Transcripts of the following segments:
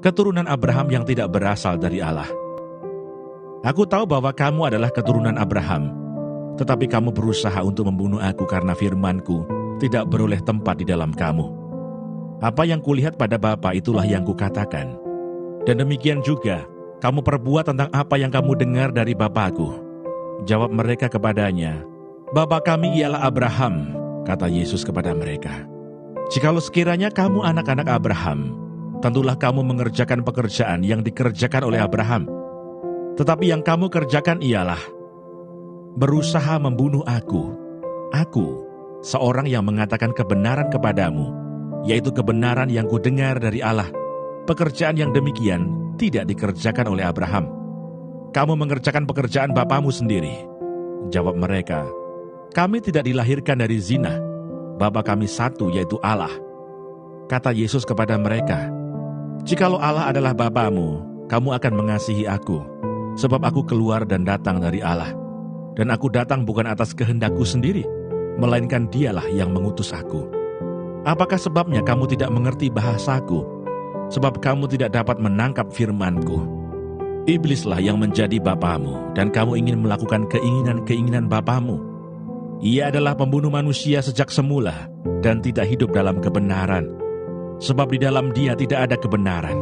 keturunan Abraham yang tidak berasal dari Allah. Aku tahu bahwa kamu adalah keturunan Abraham, tetapi kamu berusaha untuk membunuh aku karena firman-Ku tidak beroleh tempat di dalam kamu. Apa yang kulihat pada Bapa itulah yang kukatakan. Dan demikian juga, kamu perbuat tentang apa yang kamu dengar dari Bapa-Ku. Jawab mereka kepadanya, Bapa kami ialah Abraham, kata Yesus kepada mereka. Jikalau sekiranya kamu anak-anak Abraham, tentulah kamu mengerjakan pekerjaan yang dikerjakan oleh Abraham. Tetapi yang kamu kerjakan ialah berusaha membunuh aku. Aku, seorang yang mengatakan kebenaran kepadamu, yaitu kebenaran yang kudengar dari Allah. Pekerjaan yang demikian tidak dikerjakan oleh Abraham. Kamu mengerjakan pekerjaan bapamu sendiri. Jawab mereka, kami tidak dilahirkan dari zina. Bapa kami satu, yaitu Allah. Kata Yesus kepada mereka, jikalau Allah adalah Bapamu, kamu akan mengasihi aku, sebab aku keluar dan datang dari Allah. Dan aku datang bukan atas kehendakku sendiri, melainkan Dialah yang mengutus aku. Apakah sebabnya kamu tidak mengerti bahasaku? Sebab kamu tidak dapat menangkap firman-Ku. Iblislah yang menjadi bapamu, dan kamu ingin melakukan keinginan-keinginan bapamu. Ia adalah pembunuh manusia sejak semula, dan tidak hidup dalam kebenaran. Sebab di dalam dia tidak ada kebenaran.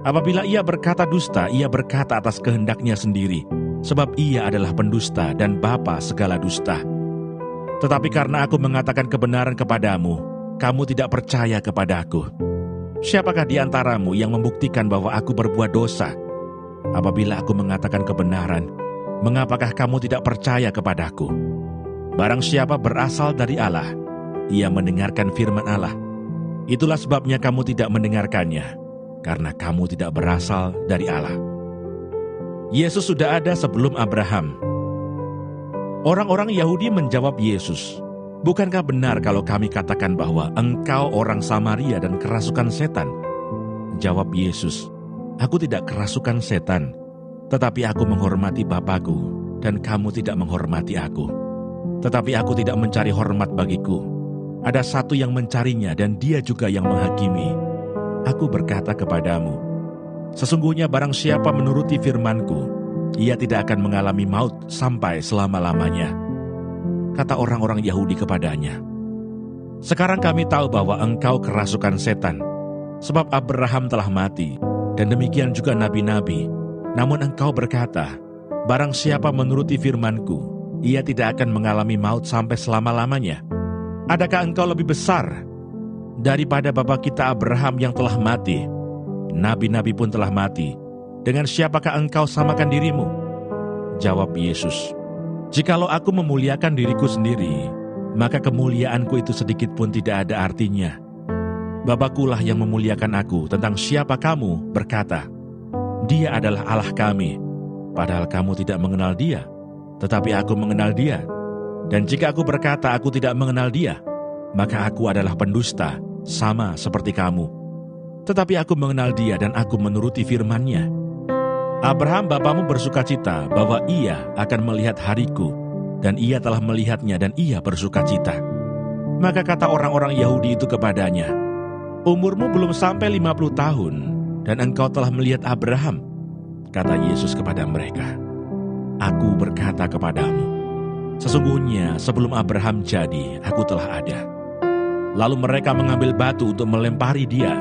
Apabila ia berkata dusta, ia berkata atas kehendaknya sendiri, sebab ia adalah pendusta dan bapa segala dusta. Tetapi karena aku mengatakan kebenaran kepadamu, kamu tidak percaya kepadaku. Siapakah di antaramu yang membuktikan bahwa aku berbuat dosa? Apabila aku mengatakan kebenaran, mengapakah kamu tidak percaya kepadaku? Barang siapa berasal dari Allah, ia mendengarkan firman Allah. Itulah sebabnya kamu tidak mendengarkannya, karena kamu tidak berasal dari Allah. Yesus sudah ada sebelum Abraham. Orang-orang Yahudi menjawab Yesus, bukankah benar kalau kami katakan bahwa engkau orang Samaria dan kerasukan setan? Jawab Yesus, aku tidak kerasukan setan, tetapi aku menghormati Bapa-Ku, dan kamu tidak menghormati aku. Tetapi aku tidak mencari hormat bagiku. Ada satu yang mencarinya dan dia juga yang menghakimi. Aku berkata kepadamu, sesungguhnya barang siapa menuruti firman-Ku, ia tidak akan mengalami maut sampai selama-lamanya. Kata orang-orang Yahudi kepadanya, sekarang kami tahu bahwa engkau kerasukan setan, sebab Abraham telah mati, dan demikian juga nabi-nabi. Namun engkau berkata, barang siapa menuruti firman-Ku, ia tidak akan mengalami maut sampai selama-lamanya. Adakah engkau lebih besar daripada bapa kita Abraham yang telah mati? Nabi-nabi pun telah mati. Dengan siapakah engkau samakan dirimu? Jawab Yesus, jikalau aku memuliakan diriku sendiri, maka kemuliaanku itu sedikit pun tidak ada artinya. Bapa-Kulah yang memuliakan aku. Tentang siapa kamu berkata, Dia adalah Allah kami, padahal kamu tidak mengenal Dia, tetapi aku mengenal Dia. Dan jika aku berkata aku tidak mengenal Dia, maka aku adalah pendusta, sama seperti kamu. Tetapi aku mengenal Dia dan aku menuruti firman-Nya. Abraham bapamu bersukacita bahwa ia akan melihat hariku, dan ia telah melihatnya dan ia bersukacita. Maka kata orang-orang Yahudi itu kepadanya, umurmu belum sampai 50 tahun, dan engkau telah melihat Abraham. Kata Yesus kepada mereka, aku berkata kepadamu, sesungguhnya sebelum Abraham jadi, aku telah ada. Lalu mereka mengambil batu untuk melempari dia,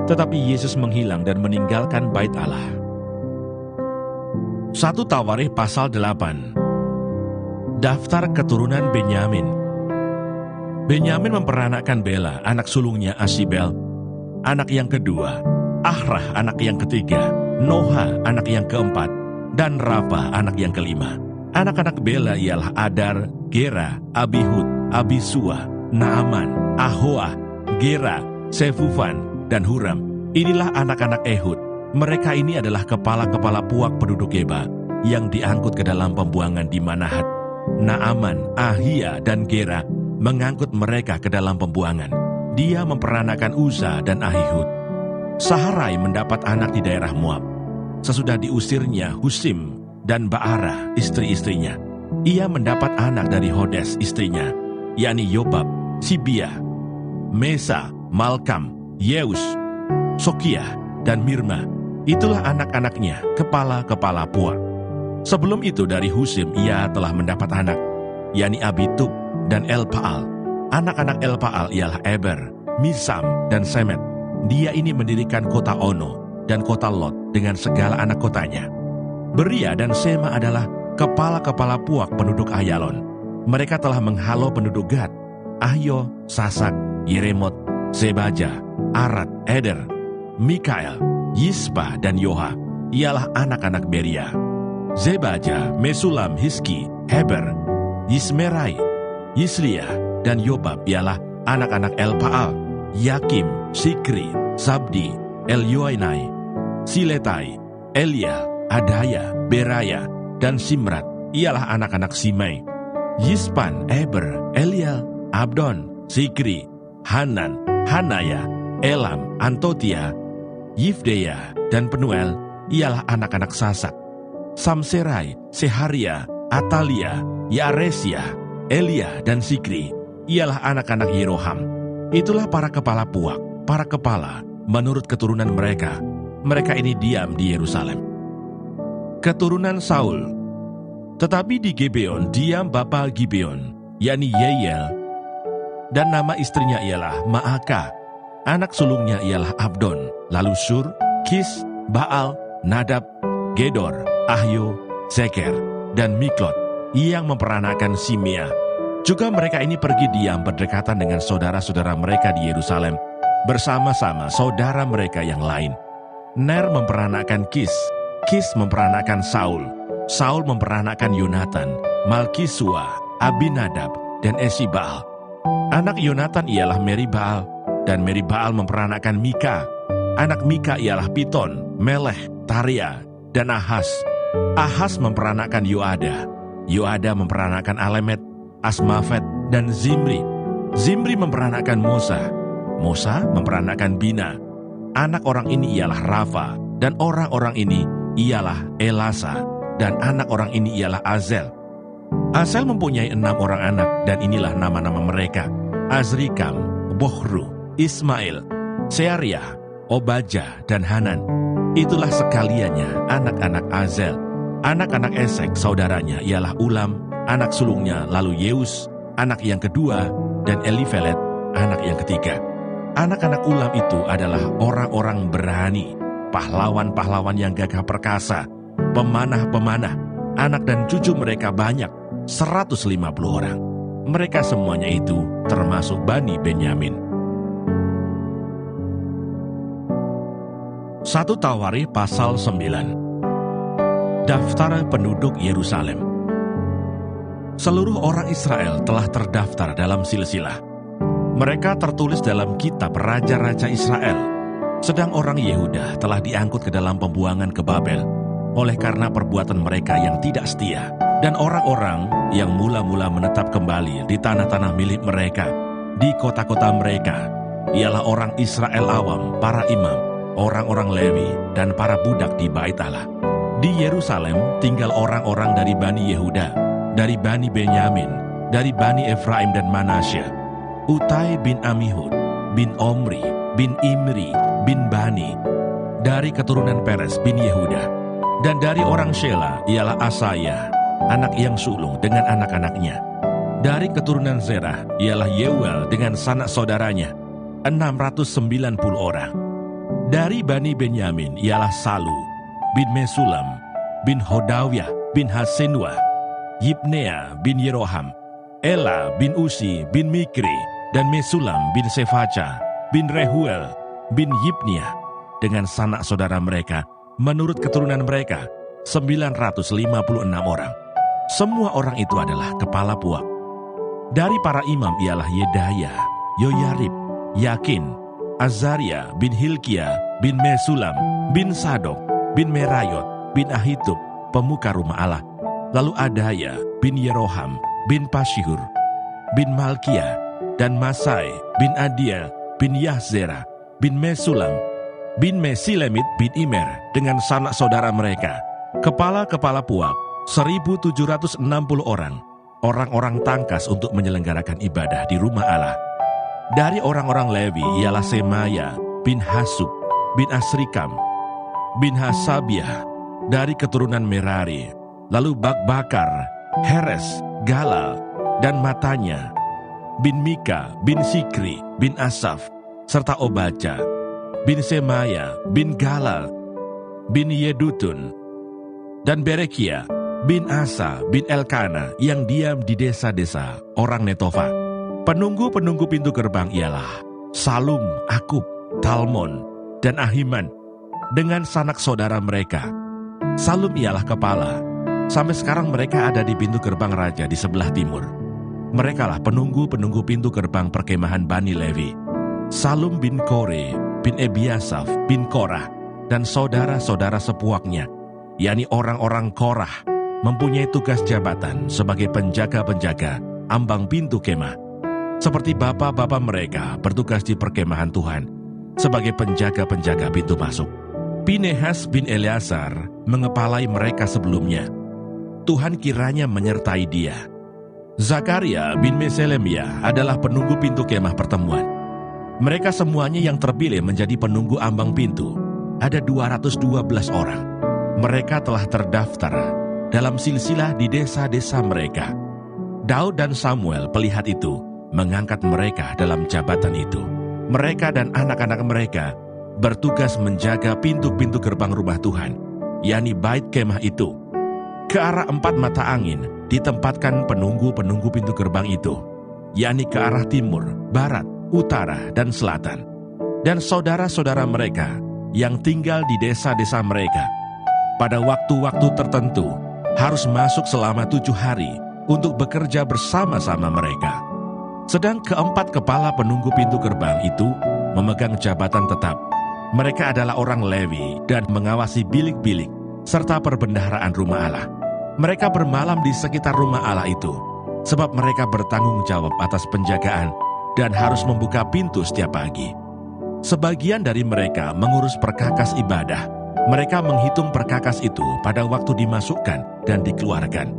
tetapi Yesus menghilang dan meninggalkan bait Allah. 1 Tawarikh pasal 8. Daftar keturunan Benyamin. Benyamin memperanakkan Bela, anak sulungnya Asibel, anak yang kedua, Ahrah anak yang ketiga, Noha anak yang keempat, dan Rafa anak yang kelima. Anak-anak Bela ialah Adar, Gera, Abihud, Abisua, Naaman, Ahoa, Gera, Sefufan, dan Huram. Inilah anak-anak Ehud. Mereka ini adalah kepala-kepala puak penduduk Geba yang diangkut ke dalam pembuangan di Manahat. Naaman, Ahia, dan Gera mengangkut mereka ke dalam pembuangan. Dia memperanakan Uza dan Ahihud. Saharai mendapat anak di daerah Moab. Sesudah diusirnya Husim dan Baara, istri-istrinya, ia mendapat anak dari Hodes, istrinya, yakni Yobab, Sibia, Mesa, Malkam, Yeus, Sokiah, dan Mirma. Itulah anak-anaknya, kepala-kepala puak. Sebelum itu dari Husim ia telah mendapat anak, yakni Abitub dan Elpaal. Anak-anak Elpaal ialah Eber, Misam, dan Semet. Dia ini mendirikan kota Ono dan kota Lot dengan segala anak kotanya. Beria dan Sema adalah kepala-kepala puak penduduk Ayalon. Mereka telah menghalau penduduk Gad, Ahyo, Sasak, Yeremot, Sebaja, Arad, Eder, Mikael, Yispa, dan Yoha. Ialah anak-anak Beria. Zebaja, Mesulam, Hiski, Heber, Yismerai, Yislia, dan Yobab ialah anak-anak Elpaal. Yakim, Sikri, Sabdi, Elyoenai, Siletai, Eliel, Adaya, Beraya, dan Simrat ialah anak-anak Simei. Yispan, Eber, Eliel, Abdon, Sikri, Hanan, Hanaya, Elam, Antotia, Yifdeya, dan Penuel ialah anak-anak Sasak. Samserai, Seharia, Atalia, Yaresia, Elia, dan Sikri ialah anak-anak Yeroham. Itulah para kepala puak, para kepala menurut keturunan mereka. Mereka ini diam di Yerusalem. Keturunan Saul. Tetapi di Gibeon diam bapa Gibeon, yakni Yeiel, dan nama istrinya ialah Maaka. Anak sulungnya ialah Abdon, lalu Sur, Kis, Baal, Nadab, Gedor, Ahyo, Zeker, dan Miklot yang memperanakan Simea. Juga mereka ini pergi diam berdekatan dengan saudara-saudara mereka di Yerusalem, bersama-sama saudara mereka yang lain. Ner memperanakan Kis, Kis memperanakan Saul, Saul memperanakan Yonatan, Malkisua, Abinadab, dan Esibal. Anak Yonatan ialah Meribaal, dan Meribaal memperanakan Mika. Anak Mika ialah Piton, Melech, Taria, dan Ahas. Ahas memperanakan Yoada, Yoada memperanakan Alemet, Asmafet, dan Zimri. Zimri memperanakan Mosa. Mosa memperanakan Bina. Anak orang ini ialah Rafa, dan orang-orang ini ialah Elasa, dan anak orang ini ialah Azel. Azel mempunyai 6 orang anak, dan inilah nama-nama mereka: Azrikam, Bohru, Ismail, Seariah, Obaja, dan Hanan. Itulah sekaliannya anak-anak Azel. Anak-anak Esek saudaranya ialah Ulam, anak sulungnya, lalu Yeus, anak yang kedua, dan Elifelet, anak yang ketiga. Anak-anak Ulam itu adalah orang-orang berani, pahlawan-pahlawan yang gagah perkasa, pemanah-pemanah. Anak dan cucu mereka banyak, 150 orang. Mereka semuanya itu termasuk Bani Benyamin. 1 Tawarikh pasal 9. Daftar penduduk Yerusalem. Seluruh orang Israel telah terdaftar dalam silsilah. Mereka tertulis dalam kitab Raja-Raja Israel. Sedang orang Yehuda telah diangkut ke dalam pembuangan ke Babel oleh karena perbuatan mereka yang tidak setia, dan orang-orang yang mula-mula menetap kembali di tanah-tanah milik mereka, di kota-kota mereka, ialah orang Israel awam, para imam, orang-orang Lewi, dan para budak di Bait Allah. Di Yerusalem tinggal orang-orang dari Bani Yehuda, dari Bani Benyamin, dari Bani Efraim dan Manasya: Utai bin Amihud, bin Omri, bin Imri, bin Bani. Dari keturunan Peres bin Yehuda. Dan dari orang Shela ialah Asaya, anak yang sulung dengan anak-anaknya. Dari keturunan Zerah ialah Yeuel dengan sanak saudaranya, 690 orang. Dari Bani Benyamin ialah Salu, bin Mesulam, bin Hodawiah, bin Hasenua, Yibnea bin Yeroham, Ela bin Usi, bin Mikri, dan Mesulam bin Sefaca, bin Rehuel, bin Yibniah, dengan sanak saudara mereka, menurut keturunan mereka, 956 orang. Semua orang itu adalah kepala puak. Dari para imam ialah Yedaya, Yoyarib, Yakin, Azaria bin Hilkia, bin Mesulam, bin Sadok, bin Merayot, bin Ahitub, pemuka rumah Allah. Lalu Adaya bin Yeroham, bin Pashihur, bin Malkia, dan Masai bin Adiel, bin Yahzera, bin Mesulam, bin Mesilemit, bin Imer, dengan sanak saudara mereka. Kepala-kepala puak, 1.760 orang. Orang-orang tangkas untuk menyelenggarakan ibadah di rumah Allah. Dari orang-orang Lewi ialah Semaya bin Hasub, bin Asrikam, bin Hasabiah dari keturunan Merari, lalu Bakbakar, Heres, Galal, dan Matanya, bin Mika, bin Sikri, bin Asaf, serta Obaja, bin Semaya, bin Galal, bin Yedutun, dan Berekia, bin Asa, bin Elkana, yang diam di desa-desa orang Netofa. Penunggu-penunggu pintu gerbang ialah Salum, Akub, Talmon, dan Ahiman, dengan sanak saudara mereka. Salum ialah kepala. Sampai sekarang mereka ada di pintu gerbang raja di sebelah timur. Merekalah penunggu-penunggu pintu gerbang perkemahan Bani Levi. Salum bin Kore, bin Ebiasaf, bin Korah, dan saudara-saudara sepuaknya, yakni orang-orang Korah, mempunyai tugas jabatan sebagai penjaga-penjaga ambang pintu kemah. Seperti bapa-bapa mereka bertugas di perkemahan Tuhan sebagai penjaga-penjaga pintu masuk. Pinehas bin Eleazar mengepalai mereka sebelumnya. Tuhan kiranya menyertai dia. Zakaria bin Meselemia adalah penunggu pintu kemah pertemuan. Mereka semuanya yang terpilih menjadi penunggu ambang pintu. Ada 212 orang. Mereka telah terdaftar dalam silsilah di desa-desa mereka. Daud dan Samuel pelihat itu mengangkat mereka dalam jabatan itu. Mereka dan anak-anak mereka bertugas menjaga pintu-pintu gerbang rumah Tuhan, yakni bait kemah itu. Ke arah 4 mata angin ditempatkan penunggu-penunggu pintu gerbang itu, yakni ke arah timur, barat, utara, dan selatan. Dan saudara-saudara mereka yang tinggal di desa-desa mereka pada waktu-waktu tertentu harus masuk selama 7 hari untuk bekerja bersama-sama mereka. Sedang keempat kepala penunggu pintu gerbang itu memegang jabatan tetap. Mereka adalah orang Lewi dan mengawasi bilik-bilik serta perbendaharaan rumah Allah. Mereka bermalam di sekitar rumah Allah itu, sebab mereka bertanggung jawab atas penjagaan dan harus membuka pintu setiap pagi. Sebagian dari mereka mengurus perkakas ibadah. Mereka menghitung perkakas itu pada waktu dimasukkan dan dikeluarkan.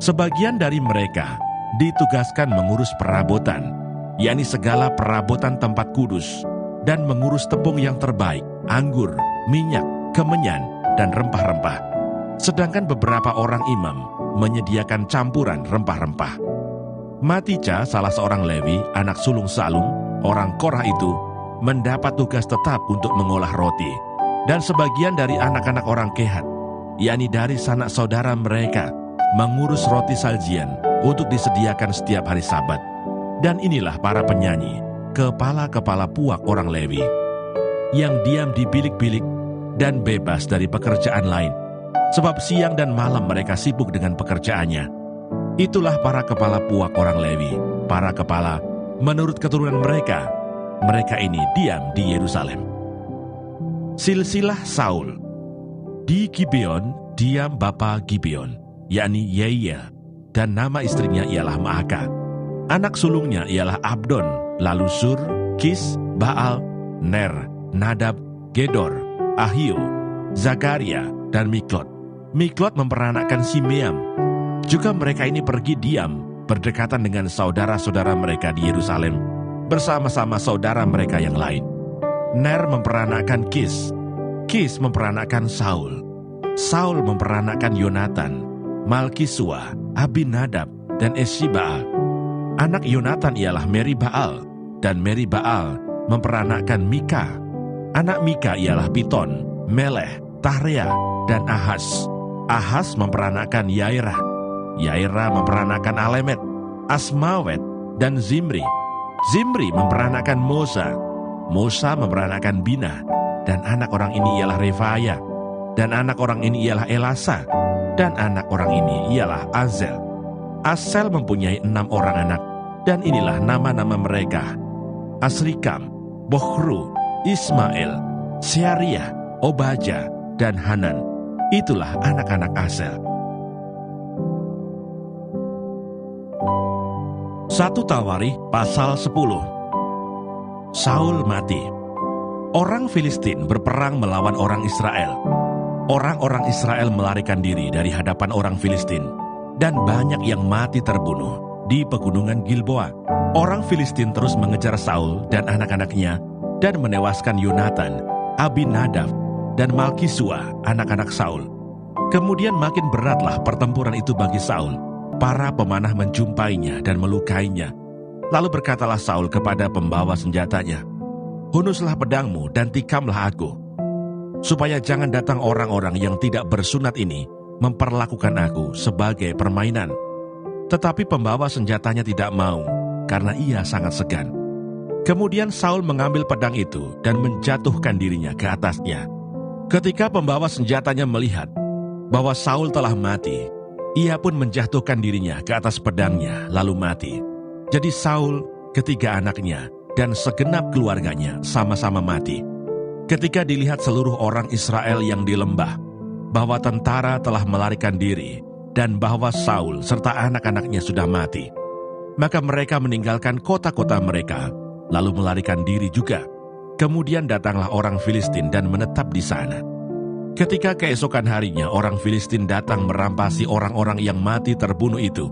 Sebagian dari mereka ditugaskan mengurus perabotan, yakni segala perabotan tempat kudus, dan mengurus tepung yang terbaik, anggur, minyak, kemenyan, dan rempah-rempah. Sedangkan beberapa orang imam menyediakan campuran rempah-rempah. Matija, salah seorang Lewi, anak sulung Salum, orang Korah itu, mendapat tugas tetap untuk mengolah roti. Dan sebagian dari anak-anak orang Kehat, yakni dari sanak saudara mereka, mengurus roti sajian untuk disediakan setiap hari Sabat. Dan inilah para penyanyi, kepala-kepala puak orang Lewi, yang diam di bilik-bilik dan bebas dari pekerjaan lain, sebab siang dan malam mereka sibuk dengan pekerjaannya. Itulah para kepala puak orang Lewi, para kepala menurut keturunan mereka. Mereka ini diam di Yerusalem. Silsilah Saul. Di Gibeon diam bapa Gibeon, yakni Yeiel, dan nama istrinya ialah Maaka. Anak sulungnya ialah Abdon, lalu Sur, Kis, Baal, Ner, Nadab, Gedor, Ahio, Zakaria, dan Miklot. Miklot memperanakkan Simeam. Juga mereka ini pergi diam berdekatan dengan saudara-saudara mereka di Yerusalem bersama-sama saudara mereka yang lain. Ner memperanakkan Kis. Kis memperanakkan Saul. Saul memperanakkan Yonatan, Malkisua, Abinadab, dan Eshibaal. Anak Yonatan ialah Meribaal, dan Meribaal memperanakkan Mika. Anak Mika ialah Piton, Meleh, Tahrea, dan Ahas. Ahas memperanakkan Yairah. Yairah memperanakkan Alemet, Asmawet, dan Zimri. Zimri memperanakkan Mosa. Mosa memperanakkan Bina. Dan anak orang ini ialah Refaya. Dan anak orang ini ialah Elasa. Dan anak orang ini ialah Azel. Asel mempunyai 6 orang anak. Dan inilah nama-nama mereka: Asrikam, Bokhru, Ismail, Syariah, Obaja, dan Hanan. Itulah anak-anak Asel. 1 Tawarikh pasal 10. Saul mati. Orang Filistin berperang melawan orang Israel. Orang-orang Israel melarikan diri dari hadapan orang Filistin, dan banyak yang mati terbunuh di pegunungan Gilboa. Orang Filistin terus mengejar Saul dan anak-anaknya dan menewaskan Yonatan, Abinadab, dan Malkisua, anak-anak Saul. Kemudian makin beratlah pertempuran itu bagi Saul. Para pemanah menjumpainya dan melukainya. Lalu berkatalah Saul kepada pembawa senjatanya, "Hunuslah pedangmu dan tikamlah aku, supaya jangan datang orang-orang yang tidak bersunat ini memperlakukan aku sebagai permainan." Tetapi pembawa senjatanya tidak mau, karena ia sangat segan. Kemudian Saul mengambil pedang itu dan menjatuhkan dirinya ke atasnya. Ketika pembawa senjatanya melihat bahwa Saul telah mati, ia pun menjatuhkan dirinya ke atas pedangnya lalu mati. Jadi Saul, ketiga anaknya, dan segenap keluarganya sama-sama mati. Ketika dilihat seluruh orang Israel yang di lembah, bahwa tentara telah melarikan diri, dan bahwa Saul serta anak-anaknya sudah mati, maka mereka meninggalkan kota-kota mereka, lalu melarikan diri juga. Kemudian datanglah orang Filistin dan menetap di sana. Ketika keesokan harinya orang Filistin datang merampasi orang-orang yang mati terbunuh itu,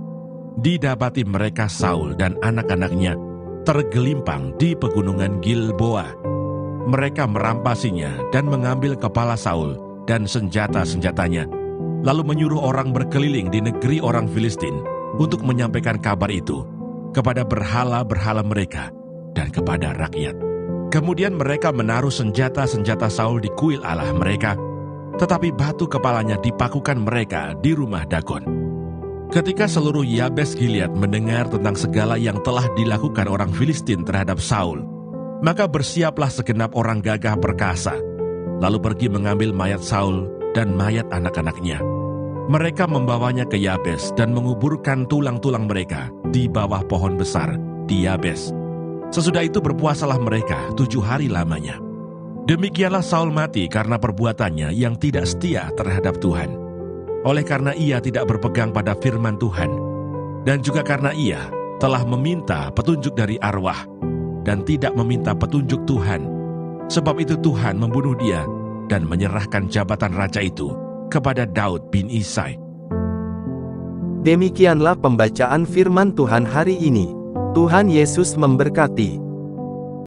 didapati mereka Saul dan anak-anaknya tergelimpang di pegunungan Gilboa. Mereka merampasinya dan mengambil kepala Saul dan senjata-senjatanya, lalu menyuruh orang berkeliling di negeri orang Filistin untuk menyampaikan kabar itu kepada berhala-berhala mereka dan kepada rakyat. Kemudian mereka menaruh senjata-senjata Saul di kuil Allah mereka, tetapi batu kepalanya dipakukan mereka di rumah Dagon. Ketika seluruh Yabes Gilead mendengar tentang segala yang telah dilakukan orang Filistin terhadap Saul, maka bersiaplah segenap orang gagah perkasa, lalu pergi mengambil mayat Saul dan mayat anak-anaknya. Mereka membawanya ke Yabes dan menguburkan tulang-tulang mereka di bawah pohon besar di Yabes. Sesudah itu berpuasalah mereka 7 hari lamanya. Demikianlah Saul mati karena perbuatannya yang tidak setia terhadap Tuhan. Oleh karena ia tidak berpegang pada firman Tuhan, dan juga karena ia telah meminta petunjuk dari arwah, dan tidak meminta petunjuk Tuhan. Sebab itu Tuhan membunuh dia dan menyerahkan jabatan raja itu kepada Daud bin Isai. Demikianlah pembacaan firman Tuhan hari ini. Tuhan Yesus memberkati.